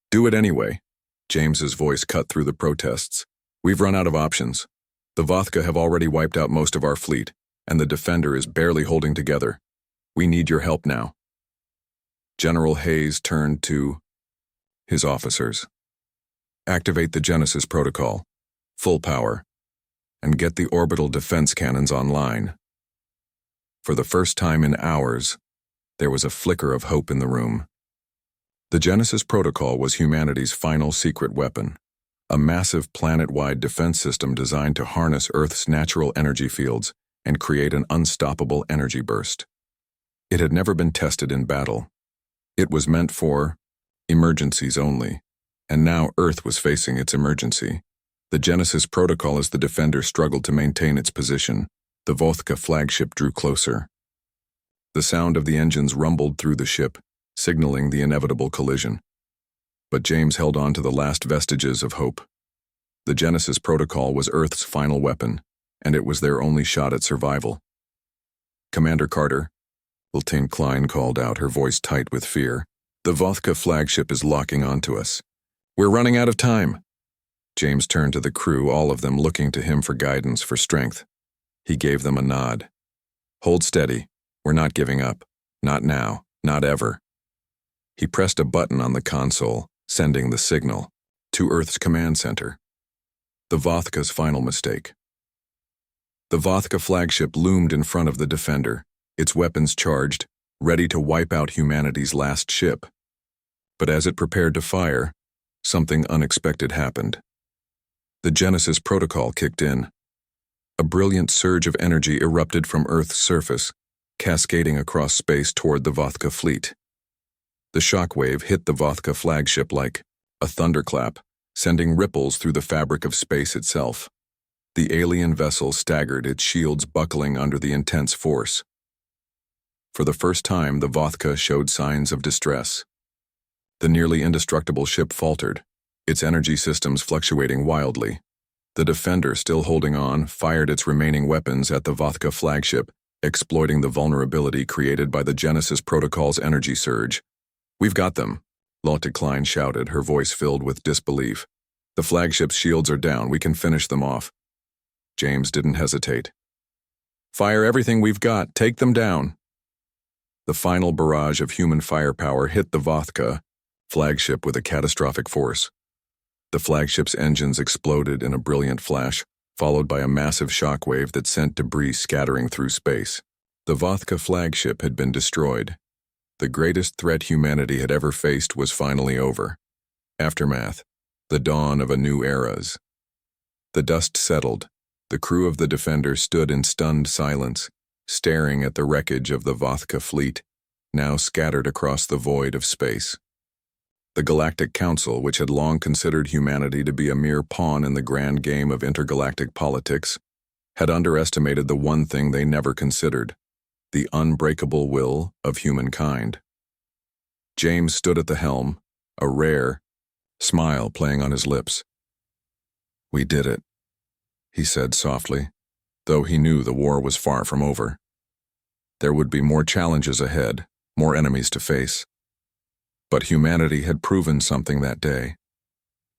[SPEAKER 1] "Do it anyway." James's voice cut through the protests. "We've run out of options. The Vothka have already wiped out most of our fleet, and the Defender is barely holding together. We need your help now." General Hayes turned to his officers. "Activate the Genesis Protocol, full power, and get the orbital defense cannons online." For the first time in hours, there was a flicker of hope in the room. The Genesis Protocol was humanity's final secret weapon, a massive planet-wide defense system designed to harness Earth's natural energy fields and create an unstoppable energy burst. It had never been tested in battle. It was meant for emergencies only, and now Earth was facing its emergency. The Genesis Protocol, as the Defender struggled to maintain its position, the Vothka flagship drew closer. The sound of the engines rumbled through the ship, signaling the inevitable collision. But James held on to the last vestiges of hope. The Genesis Protocol was Earth's final weapon, and it was their only shot at survival. "Commander Carter," Lieutenant Klein called out, her voice tight with fear, "the Vothka flagship is locking onto us. We're running out of time." James turned to the crew, all of them looking to him for guidance, for strength. He gave them a nod. Hold steady. We're not giving up. Not now. Not ever. He pressed a button on the console, sending the signal to Earth's command center. The Vothka's final mistake. The Vothka flagship loomed in front of the Defender, its weapons charged, ready to wipe out humanity's last ship. But as it prepared to fire, something unexpected happened. The Genesis protocol kicked in. A brilliant surge of energy erupted from Earth's surface, cascading across space toward the Vothka fleet. The shockwave hit the Vothka flagship like a thunderclap, sending ripples through the fabric of space itself. The alien vessel staggered, its shields buckling under the intense force. For the first time, the Vothka showed signs of distress. The nearly indestructible ship faltered, its energy systems fluctuating wildly. The Defender, still holding on, fired its remaining weapons at the Vothka flagship, exploiting the vulnerability created by the Genesis protocol's energy surge. "We've got them," Lotte Klein shouted, her voice filled with disbelief. "The flagship's shields are down. We can finish them off." James didn't hesitate. "Fire everything we've got. Take them down." The final barrage of human firepower hit the Vothka flagship with a catastrophic force. The flagship's engines exploded in a brilliant flash, followed by a massive shockwave that sent debris scattering through space. The Vothka flagship had been destroyed. The greatest threat humanity had ever faced was finally over. Aftermath, the dawn of a new era's. The dust settled. The crew of the Defender stood in stunned silence, staring at the wreckage of the Vothka fleet, now scattered across the void of space. The Galactic Council, which had long considered humanity to be a mere pawn in the grand game of intergalactic politics, had underestimated the one thing they never considered: the unbreakable will of humankind. James stood at the helm, a rare smile playing on his lips. "We did it," he said softly, though he knew the war was far from over. There would be more challenges ahead, more enemies to face. But humanity had proven something that day,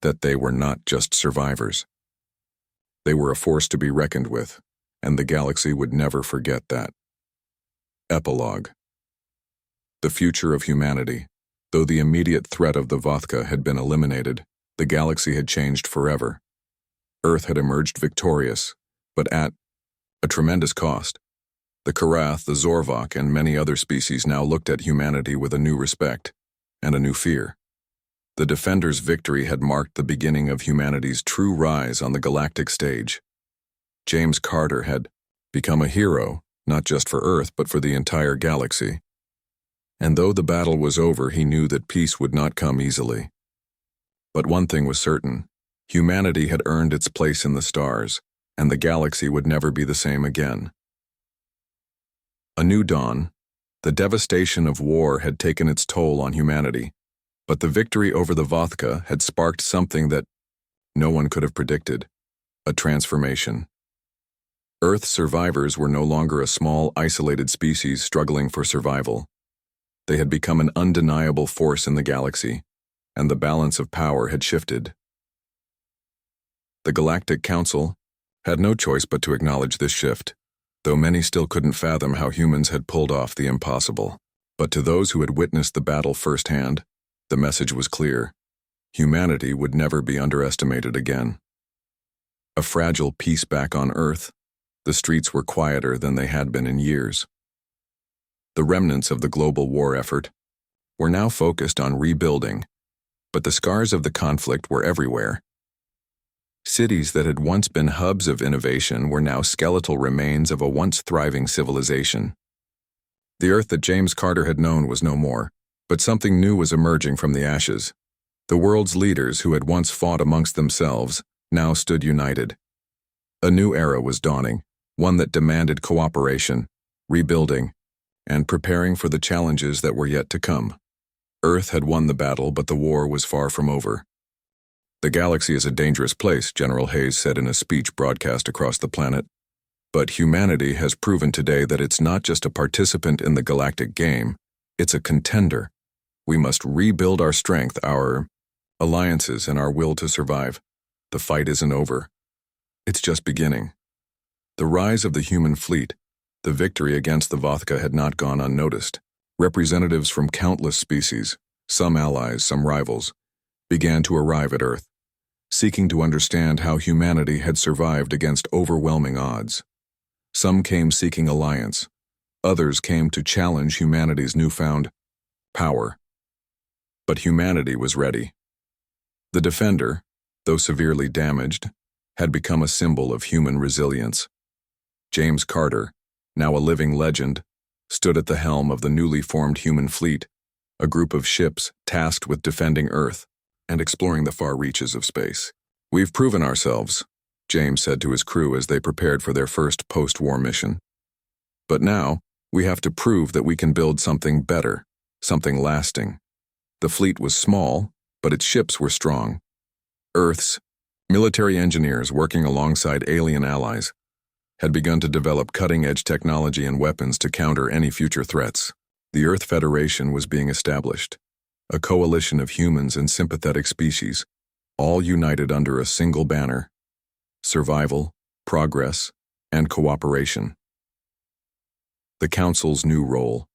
[SPEAKER 1] that they were not just survivors. They were a force to be reckoned with, and the galaxy would never forget that. Epilogue. The future of humanity. Though the immediate threat of the Vothka had been eliminated, the galaxy had changed forever. Earth had emerged victorious, but at a tremendous cost. The Karath, the Zorvok, and many other species now looked at humanity with a new respect and a new fear. The Defender's victory had marked the beginning of humanity's true rise on the galactic stage. James Carter had become a hero, not just for Earth, but for the entire galaxy. And though the battle was over, he knew that peace would not come easily. But one thing was certain: humanity had earned its place in the stars, and the galaxy would never be the same again. A new dawn. The devastation of war had taken its toll on humanity, but the victory over the Vothka had sparked something that no one could have predicted: a transformation. Earth survivors were no longer a small, isolated species struggling for survival. They had become an undeniable force in the galaxy, and the balance of power had shifted. The Galactic Council had no choice but to acknowledge this shift, though many still couldn't fathom how humans had pulled off the impossible. But to those who had witnessed the battle firsthand, the message was clear: humanity would never be underestimated again. A fragile peace back on Earth, the streets were quieter than they had been in years. The remnants of the global war effort were now focused on rebuilding, but the scars of the conflict were everywhere. Cities that had once been hubs of innovation were now skeletal remains of a once thriving civilization. The Earth that James Carter had known was no more, but something new was emerging from the ashes. The world's leaders, who had once fought amongst themselves, now stood united. A new era was dawning, one that demanded cooperation, rebuilding, and preparing for the challenges that were yet to come. Earth had won the battle, but the war was far from over. "The galaxy is a dangerous place," General Hayes said in a speech broadcast across the planet. "But humanity has proven today that it's not just a participant in the galactic game, it's a contender. We must rebuild our strength, our alliances, and our will to survive. The fight isn't over. It's just beginning." The rise of the human fleet, the victory against the Vothka had not gone unnoticed. Representatives from countless species, some allies, some rivals, began to arrive at Earth, seeking to understand how humanity had survived against overwhelming odds. Some came seeking alliance, others came to challenge humanity's newfound power. But humanity was ready. The Defender, though severely damaged, had become a symbol of human resilience. James Carter, now a living legend, stood at the helm of the newly formed human fleet, a group of ships tasked with defending Earth and exploring the far reaches of space. "We've proven ourselves," James said to his crew as they prepared for their first post-war mission. "But now, we have to prove that we can build something better, something lasting." The fleet was small, but its ships were strong. Earth's military engineers, working alongside alien allies, had begun to develop cutting-edge technology and weapons to counter any future threats. The Earth Federation was being established, a coalition of humans and sympathetic species, all united under a single banner: survival, progress, and cooperation. The Council's new role.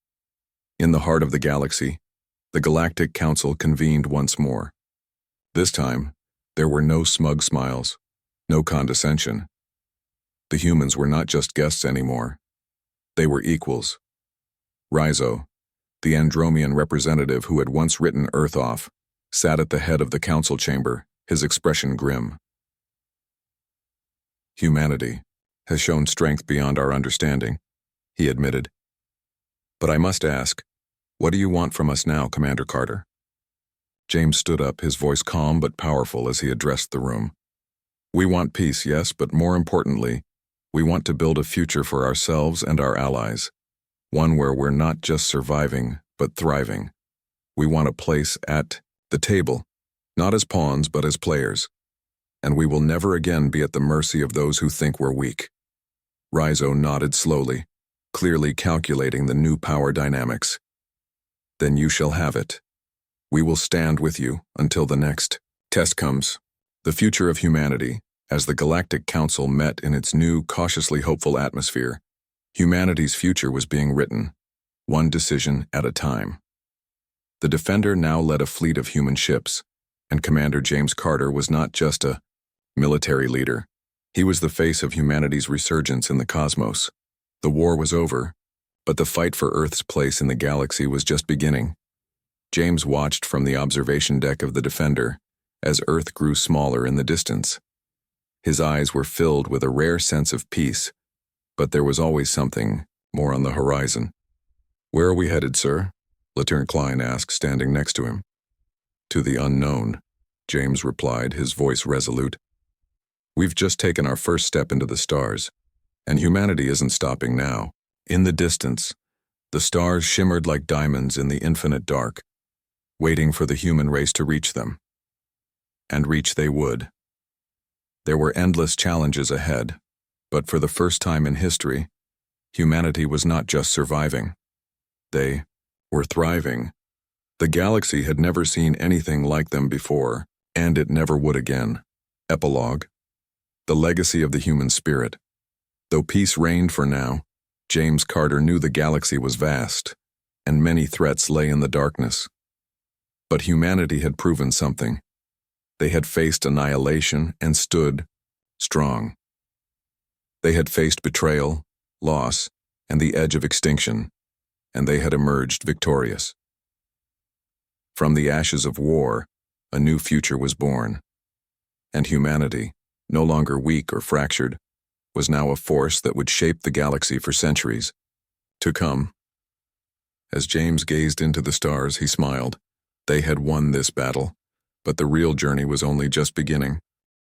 [SPEAKER 1] In the heart of the galaxy, the Galactic Council convened once more. This time, there were no smug smiles, no condescension. The humans were not just guests anymore. They were equals. Rhizo, the Andromean representative who had once written Earth off, sat at the head of the council chamber, his expression grim. "Humanity has shown strength beyond our understanding," he admitted. "But I must ask, what do you want from us now, Commander Carter?" James stood up, his voice calm but powerful as he addressed the room. "We want peace, yes, but more importantly, we want to build a future for ourselves and our allies, one where we're not just surviving, but thriving. We want a place at the table, not as pawns, but as players. And we will never again be at the mercy of those who think we're weak." Rhizo nodded slowly, clearly calculating the new power dynamics. "Then you shall have it. We will stand with you until the next test comes." The future of humanity, as the Galactic Council met in its new, cautiously hopeful atmosphere, humanity's future was being written, one decision at a time. The Defender now led a fleet of human ships, and Commander James Carter was not just a military leader. He was the face of humanity's resurgence in the cosmos. The war was over, but the fight for Earth's place in the galaxy was just beginning. James watched from the observation deck of the Defender as Earth grew smaller in the distance. His eyes were filled with a rare sense of peace, but there was always something more on the horizon. "Where are we headed, sir?" Lieutenant Klein asked, standing next to him. "To the unknown," James replied, his voice resolute. "We've just taken our first step into the stars, and humanity isn't stopping now." In the distance, the stars shimmered like diamonds in the infinite dark, waiting for the human race to reach them. And reach they would. There were endless challenges ahead, but for the first time in history, humanity was not just surviving. They were thriving. The galaxy had never seen anything like them before, and it never would again. Epilogue. The legacy of the human spirit. Though peace reigned for now, James Carter knew the galaxy was vast, and many threats lay in the darkness. But humanity had proven something. They had faced annihilation and stood strong. They had faced betrayal, loss, and the edge of extinction, and they had emerged victorious. From the ashes of war, a new future was born, and humanity, no longer weak or fractured, was now a force that would shape the galaxy for centuries to come. As James gazed into the stars, he smiled. They had won this battle, but the real journey was only just beginning.